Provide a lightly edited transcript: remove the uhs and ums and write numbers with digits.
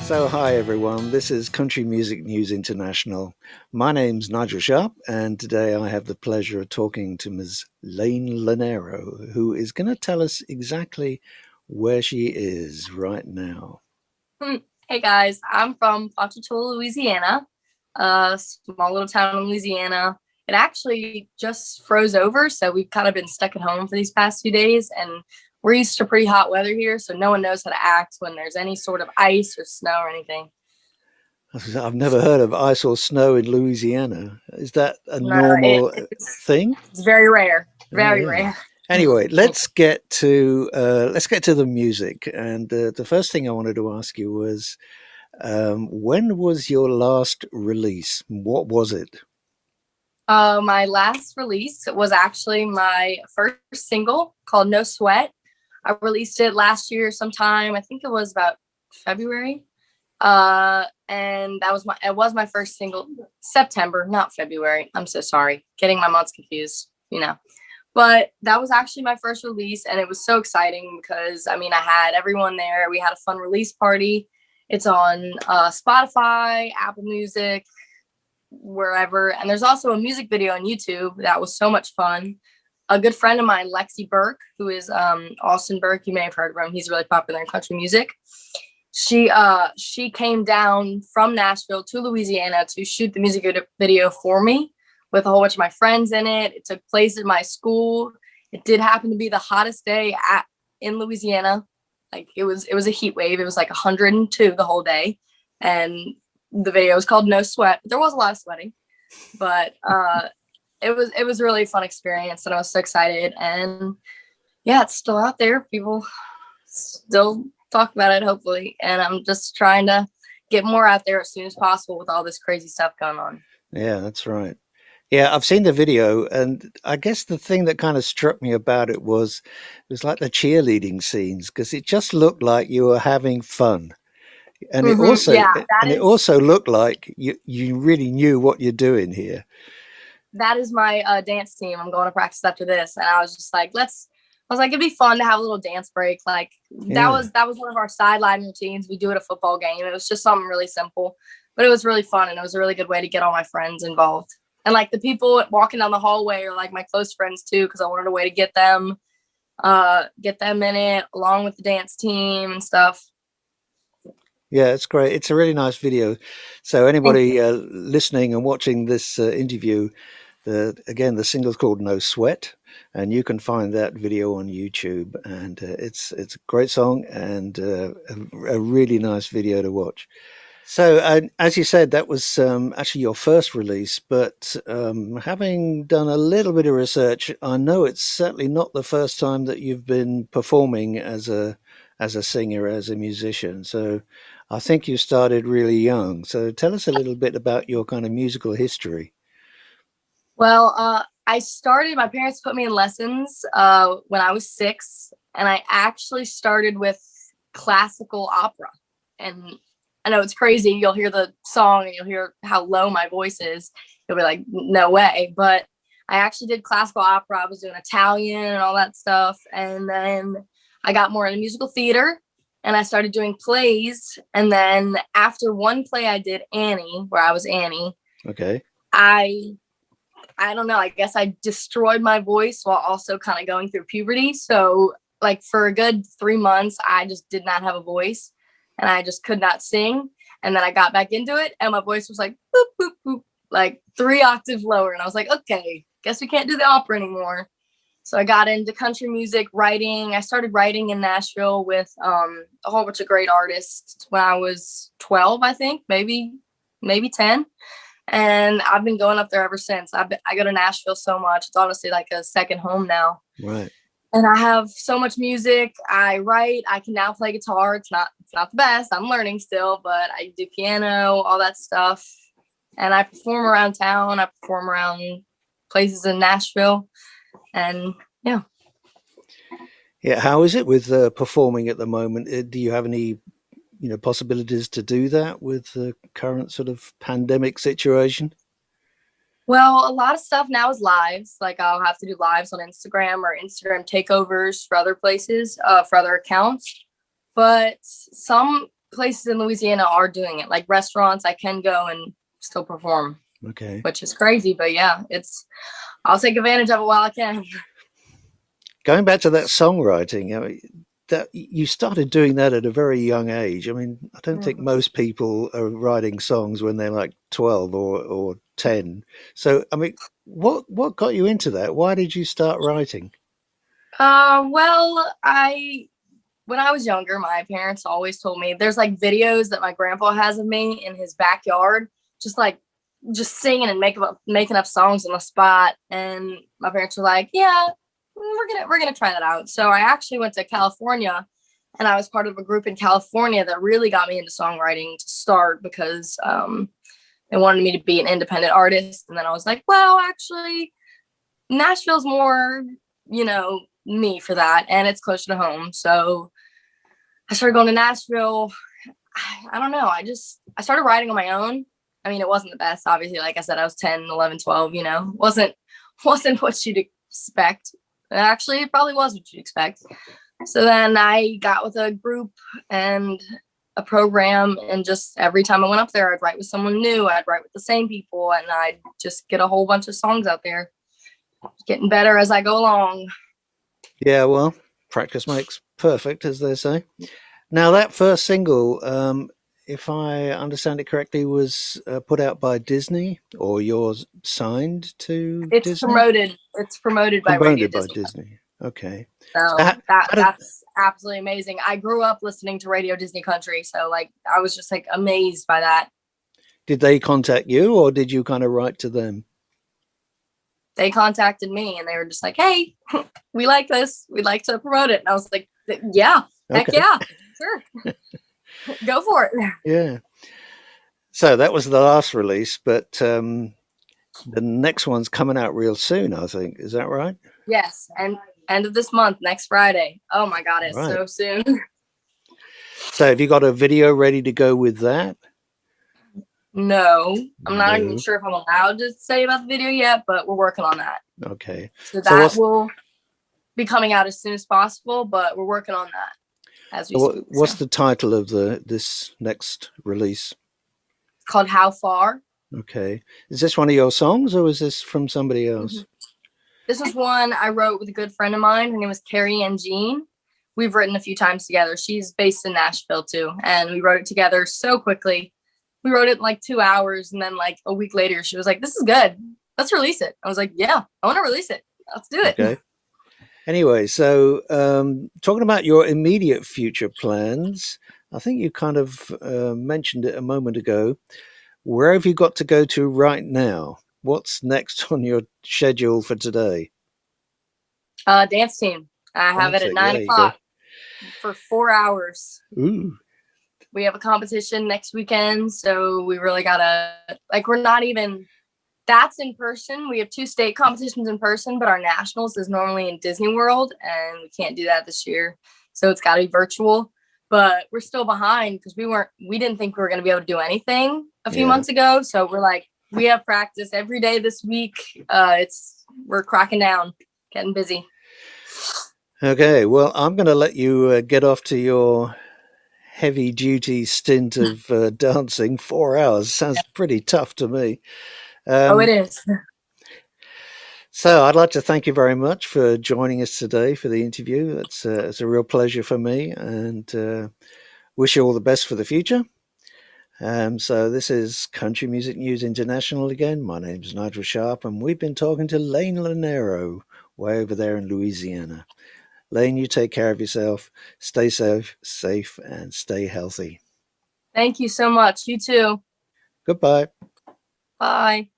So, hi everyone, this is Country Music News International. My name's Nigel Sharpe, and today I have the pleasure of talking to Ms. Laine Lonero, who is going to tell us exactly where she is right now. Hey guys, I'm from Ponchatoula, Louisiana, a small little town in Louisiana. It actually just froze over, so we've kind of been stuck at home for these past 2 days, and we're used to pretty hot weather here, so no one knows how to act when there's any sort of ice or snow or anything. I've never heard of ice or snow in Louisiana. Is that a No, normal thing? it's very rare, Oh, very yeah. rare. Anyway, let's get to the music. And the first thing I wanted to ask you was, when was your last release? What was it? My last release was actually my first single called No Sweat. I released it last year sometime. I think it was about February. And it was my first single. September, not February. I'm so sorry. Getting my months confused. But that was actually my first release, and it was so exciting because I had everyone there. We had a fun release party. It's on Spotify, Apple Music, wherever. And there's also a music video on YouTube that was so much fun. A good friend of mine, Lexi Burke, who is Austin Burke, you may have heard of him. He's really popular in country music. She came down from Nashville to Louisiana to shoot the music video for me with a whole bunch of my friends in it. It took place at my school. It did happen to be the hottest day in Louisiana. Like it was a heat wave. It was like 102 the whole day, and the video was called No Sweat. There was a lot of sweating, but it was a really fun experience, and I was so excited. And yeah, it's still out there. People still talk about it, hopefully. And I'm just trying to get more out there as soon as possible with all this crazy stuff going on. Yeah, that's right. Yeah, I've seen the video, and I guess the thing that kind of struck me about it was like the cheerleading scenes because it just looked like you were having fun, and Yeah, it also looked like you really knew what you're doing here. that is my dance team. I'm going to practice after this, and I was just like, let's. I was like, it'd be fun to have a little dance break. Like that Yeah, was that was one of our sideline routines. We do at a football game. It was just something really simple, but it was really fun, and it was a really good way to get all my friends involved. And like the people walking down the hallway are like my close friends too, because I wanted a way to get them in it along with the dance team and stuff. yeah, it's great. It's a really nice video. So Thank anybody listening and watching this interview, again, the single's called "No Sweat," and you can find that video on YouTube. And it's a great song and a really nice video to watch. So, as you said, that was actually your first release, but having done a little bit of research, I know it's certainly not the first time that you've been performing as a singer, as a musician. So, I think you started really young. So, tell us a little bit about your kind of musical history. Well, I started. My parents put me in lessons when I was 6, and I actually started with classical opera. And I know it's crazy. You'll hear the song and you'll hear how low my voice is. You'll be like, no way. But I actually did classical opera. I was doing Italian and all that stuff. And then I got more into musical theater and I started doing plays. And then after one play I did, Annie, where I was Annie, Okay. I I don't know, I guess I destroyed my voice while also kind of going through puberty. So like for a good 3 months, I just did not have a voice and I just could not sing. And then I got back into it and my voice was like boop, boop, boop, like 3 octaves lower. And I was like, okay, guess we can't do the opera anymore. So I got into country music writing. I started writing in Nashville with a whole bunch of great artists when I was 12, I think, maybe 10. And I've been going up there ever since. I go to Nashville so much. It's honestly like a second home now. Right. And I have so much music. I write. I can now play guitar. It's not the best. I'm learning still, but I do piano, all that stuff. And I perform around town. I perform around places in Nashville. And yeah. Yeah. How is it with performing at the moment? Do you have any, possibilities to do that with the current sort of pandemic situation? Well, a lot of stuff now is lives. Like I'll have to do lives on Instagram or Instagram takeovers for other places, for other accounts. But some places in Louisiana are doing it. Like restaurants, I can go and still perform. Okay. Which is crazy, but yeah, I'll take advantage of it while I can. Going back to that songwriting, I mean, that you started doing that at a very young age. I mean, I don't think most people are writing songs when they're like 12 or 10. So, I mean, what got you into that? Why did you start writing? Well, when I was younger, my parents always told me there's like videos that my grandpa has of me in his backyard, just like just singing and making up songs on the spot. And my parents were like, "Yeah, we're gonna try that out." So I actually went to California, and I was part of a group in California that really got me into songwriting to start because they wanted me to be an independent artist. And then I was like, well, actually, Nashville's more, me for that, and it's closer to home. So I started going to Nashville. I don't know. I started writing on my own. I mean, it wasn't the best, obviously. Like I said, I was 10, 11, 12, wasn't what you'd expect. Actually, it probably was what you'd expect. So then I got with a group and a program, and just every time I went up there, I'd write with someone new. I'd write with the same people, and I'd just get a whole bunch of songs out there. Getting better as I go along. Yeah, well, practice makes perfect, as they say. Now, that first single, if I understand it correctly, was put out by Disney, or you're signed to It's Disney? promoted by Radio Promoted by Disney. Disney. Okay. So how did, that's absolutely amazing. I grew up listening to Radio Disney Country, so like I was just like amazed by that. did they contact you, or did you kind of write to them? They contacted me and they were just like, "Hey, we like this. We'd like to promote it." And I was like, "Yeah, heck Okay. yeah, sure, go for it." Yeah. So that was the last release, but the next one's coming out real soon, I think. Is that right? Yes, and end of this month, next Friday. Oh my God, it's Right. so soon. So have you got a video ready to go with that? No, I'm not even No. sure if I'm allowed to say about the video yet, but we're working on that. Okay. So So that will be coming out as soon as possible, but we're working on that as we speak. what's the title of this next release? It's called How Far. Okay. Is this one of your songs, or is this from somebody else? This is one I wrote with a good friend of mine. Her name is Carrie Ann Jean. We've written a few times together. She's based in Nashville too, and we wrote it together so quickly. We wrote it in like 2 hours, and then like a week later, she was like, "This is good. Let's release it." I was like, "Yeah, I want to release it. Let's do it." Okay. Anyway, so talking about your immediate future plans, I think you kind of mentioned it a moment ago. Where have you got to go to right now? What's next on your schedule for today? Dance team. I have it at Dancing. 9 o'clock for 4 hours. Ooh. We have a competition next weekend, so we really gotta we're not even. That's in person. We have 2 state competitions in person, but our nationals is normally in Disney World, and we can't do that this year. So it's got to be virtual. But we're still behind because we didn't think we were going to be able to do anything a few months ago. So we're like, we have practice every day this week. We're cracking down, getting busy. Okay, well, I'm going to let you get off to your heavy duty stint of dancing. 4 hours sounds pretty tough to me. It is. So I'd like to thank you very much for joining us today for the interview. It's a real pleasure for me, and wish you all the best for the future. So this is Country Music News International again. My name's Nigel Sharpe, and we've been talking to Laine Lonero way over there in Louisiana. Laine, you take care of yourself. Stay safe, and stay healthy. Thank you so much. You too. Goodbye. Bye.